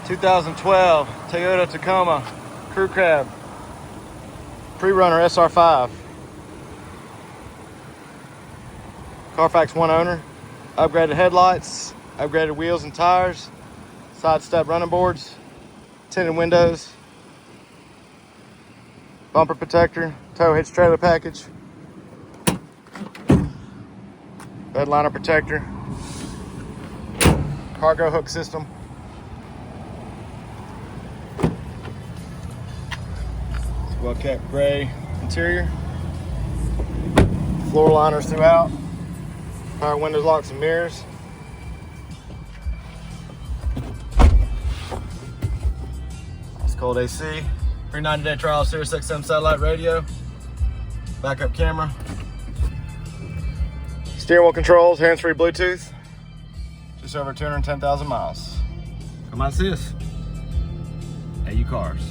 2012 Toyota Tacoma Crew Cab Prerunner SR5. Carfax one owner. Upgraded headlights, upgraded wheels and tires, side step running boards, tinted windows, bumper protector, tow hitch trailer package, bed liner protector, cargo hook system, well kept gray interior, floor liners throughout, power windows, locks and mirrors. It's cold AC, free 90-day trial, Sirius XM satellite radio, backup camera, steering wheel controls, hands-free Bluetooth, just over 210,000 miles. Come on, see us. AU Cars.